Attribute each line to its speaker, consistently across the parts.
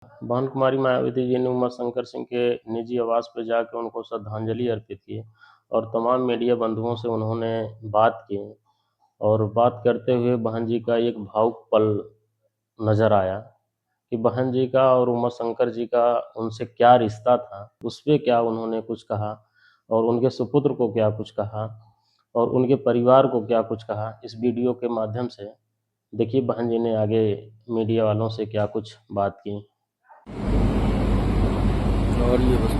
Speaker 1: बहन कुमारी मायावती जी ने उमाशंकर सिंह के निजी आवास पर जाकर उनको श्रद्धांजलि अर्पित की और तमाम मीडिया बंधुओं से उन्होंने बात की। और बात करते हुए बहन जी का एक भावुक पल नजर आया कि बहन जी का और उमाशंकर जी का उनसे क्या रिश्ता था, उस पे क्या उन्होंने कुछ कहा और उनके सुपुत्र को क्या कुछ कहा और उनके परिवार को क्या कुछ कहा। इस वीडियो के माध्यम से देखिए बहन जी ने आगे मीडिया वालों से क्या कुछ बात की।
Speaker 2: और ये बस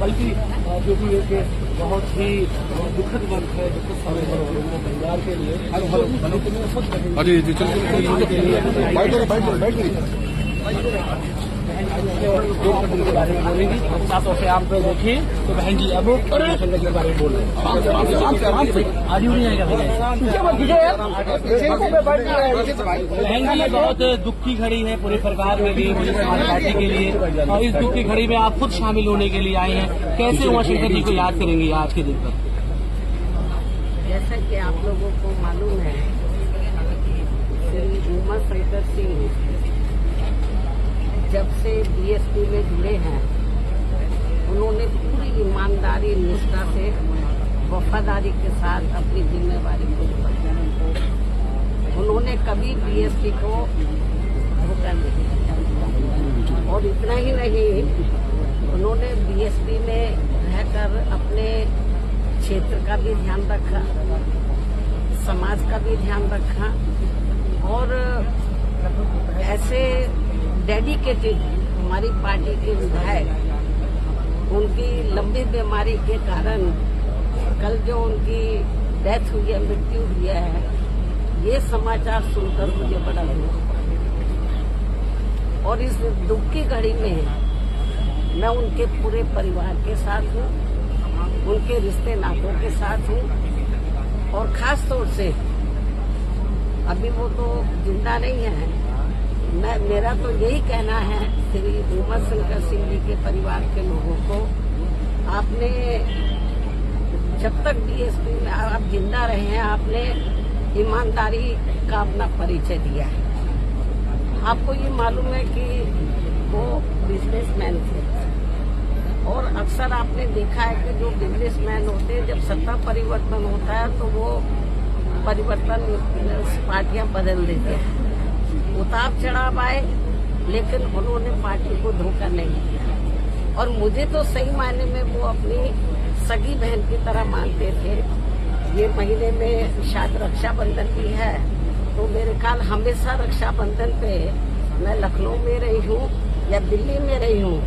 Speaker 2: बल्कि जो भी एक बहुत ही दुखद वक्त है, दुखद समय है परिवार के लिए। अरे जी चलिए के बारे में बोलेंगी, साथ से आप देखिए तो बहन जी अब के बारे में बोल रहे हैं। आज नहीं आएगा बहन जी, बहुत दुख की घड़ी है पूरे परिवार में भी, मुझे समाज पार्टी के लिए, और इस दुख की घड़ी में आप खुद शामिल होने के लिए आए हैं। कैसे उमाशंकर जी को याद करेंगे आज के दिन पर?
Speaker 3: जैसा कि आप लोगों को मालूम है, श्री उमाशंकर सिंह जब से बीएसपी में जुड़े हैं, उन्होंने पूरी ईमानदारी निष्ठा से वफादारी के साथ अपनी जिम्मेवारी को निभाई। उन्होंने कभी बीएसपी को धोखा नहीं दिया। और इतना ही नहीं, उन्होंने बीएसपी में रहकर अपने क्षेत्र का भी ध्यान रखा, समाज का भी ध्यान रखा और ऐसे डेडिकेटेड हमारी पार्टी के विधायक उनकी लंबी बीमारी के कारण कल जो उनकी डेथ हुई है, मृत्यु हुई है, ये समाचार सुनकर मुझे बड़ा दुख हुआ। और इस दुख की घड़ी में मैं उनके पूरे परिवार के साथ हूँ, उनके रिश्ते नातों के साथ हूँ। और खास तौर से अभी वो तो जिंदा नहीं है, मेरा तो यही कहना है श्री उमाशंकर सिंह जी के परिवार के लोगों को, आपने जब तक बीएसपी में आप जिंदा रहे हैं, आपने ईमानदारी का अपना परिचय दिया है। आपको ये मालूम है कि वो बिजनेसमैन थे और अक्सर आपने देखा है कि जो बिजनेसमैन होते हैं, जब सत्ता परिवर्तन होता है तो वो परिवर्तन पार्टियां बदल देते हैं, उतार चढ़ाव आए, लेकिन उन्होंने पार्टी को धोखा नहीं दिया। और मुझे तो सही मायने में वो अपनी सगी बहन की तरह मानते थे। ये महीने में शायद रक्षाबंधन भी है, तो मेरे ख्याल हमेशा रक्षाबंधन पे मैं लखनऊ में रही हूँ या दिल्ली में रही हूँ,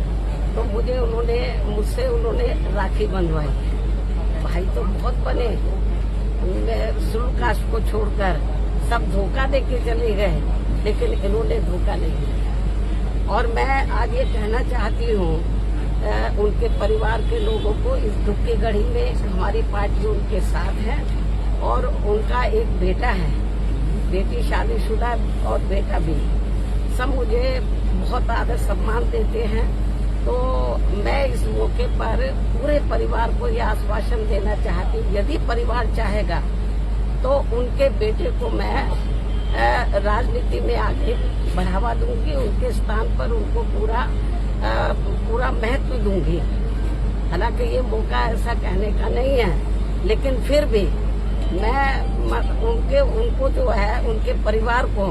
Speaker 3: तो मुझसे उन्होंने राखी बंधवाई। भाई तो बहुत बने, शेड्यूल कास्ट को छोड़कर सब धोखा दे के चले गए, लेकिन इन्होंने धोखा नहीं दिया। और मैं आज ये कहना चाहती हूँ उनके परिवार के लोगों को, इस दुख की घड़ी में हमारी पार्टी उनके साथ है। और उनका एक बेटा है, बेटी शादीशुदा और बेटा भी, सब मुझे बहुत आदर सम्मान देते हैं। तो मैं इस मौके पर पूरे परिवार को यह आश्वासन देना चाहती हूँ, यदि परिवार चाहेगा तो उनके बेटे को मैं राजनीति में आगे बढ़ावा दूंगी, उनके स्थान पर उनको पूरा महत्व दूंगी। हालांकि ये मौका ऐसा कहने का नहीं है, लेकिन फिर भी मैं उनको जो है, उनके परिवार को,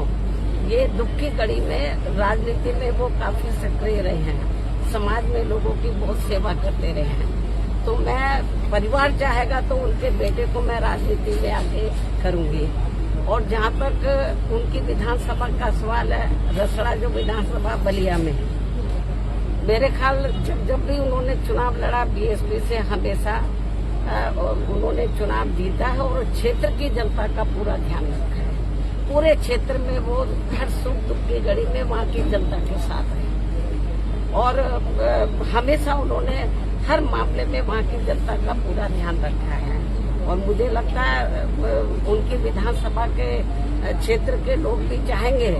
Speaker 3: ये दुख की कड़ी में राजनीति में वो काफी सक्रिय रहे हैं, समाज में लोगों की बहुत सेवा करते रहे हैं। तो मैं, परिवार चाहेगा तो उनके बेटे को मैं राजनीति में आगे करूंगी। और जहाँ तक उनकी विधानसभा का सवाल है, रसड़ा जो विधानसभा बलिया में, मेरे ख्याल जब भी उन्होंने चुनाव लड़ा बीएसपी से, हमेशा उन्होंने चुनाव जीता है और क्षेत्र की जनता का पूरा ध्यान रखा है। पूरे क्षेत्र में वो हर सुख दुख की घड़ी में वहाँ की जनता के साथ है और हमेशा उन्होंने हर मामले में वहाँ की जनता का पूरा ध्यान रखा है। और मुझे लगता है उनकी विधानसभा के क्षेत्र के लोग भी चाहेंगे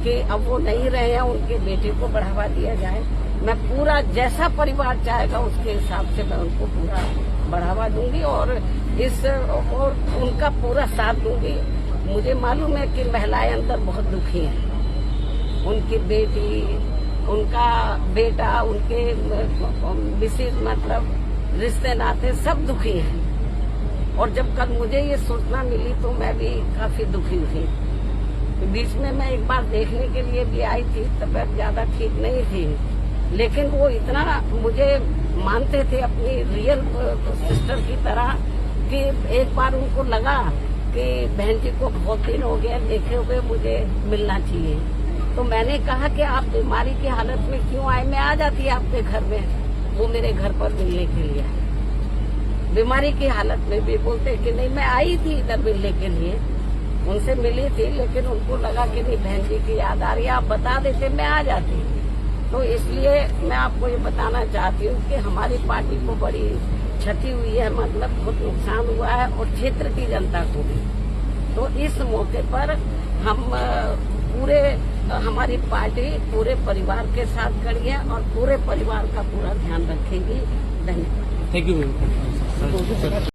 Speaker 3: कि अब वो नहीं रहे हैं, उनके बेटे को बढ़ावा दिया जाए। मैं पूरा, जैसा परिवार चाहेगा उसके हिसाब से मैं उनको पूरा बढ़ावा दूंगी और उनका पूरा साथ दूंगी। मुझे मालूम है कि महिलाएं अंदर बहुत दुखी हैं, उनकी बेटी, उनका बेटा, उनके विशेष मतलब रिश्ते नाते सब दुखी हैं। और जब कल मुझे ये सूचना मिली तो मैं भी काफी दुखी थी। बीच में मैं एक बार देखने के लिए भी आई थी, तबीयत ज्यादा ठीक नहीं थी, लेकिन वो इतना मुझे मानते थे अपनी रियल सिस्टर की तरह कि एक बार उनको लगा कि बहन जी को बहुत दिन हो गया देखे हुए, मुझे मिलना चाहिए। तो मैंने कहा कि आप बीमारी की हालत में क्यों आए, मैं आ जाती आपके घर में। वो मेरे घर पर मिलने के लिए, बीमारी की हालत में भी बोलते कि नहीं मैं आई थी इधर मिलने के लिए, उनसे मिली थी, लेकिन उनको लगा कि नहीं बहन जी की याद आ रही है, आप बता देते मैं आ जाती। तो इसलिए मैं आपको ये बताना चाहती हूँ कि हमारी पार्टी को बड़ी क्षति हुई है, मतलब बहुत नुकसान हुआ है और क्षेत्र की जनता को भी। तो इस मौके पर हम हमारी पार्टी पूरे परिवार के साथ खड़ी है और पूरे परिवार का पूरा ध्यान रखेगी। धन्यवाद।
Speaker 2: Thank you.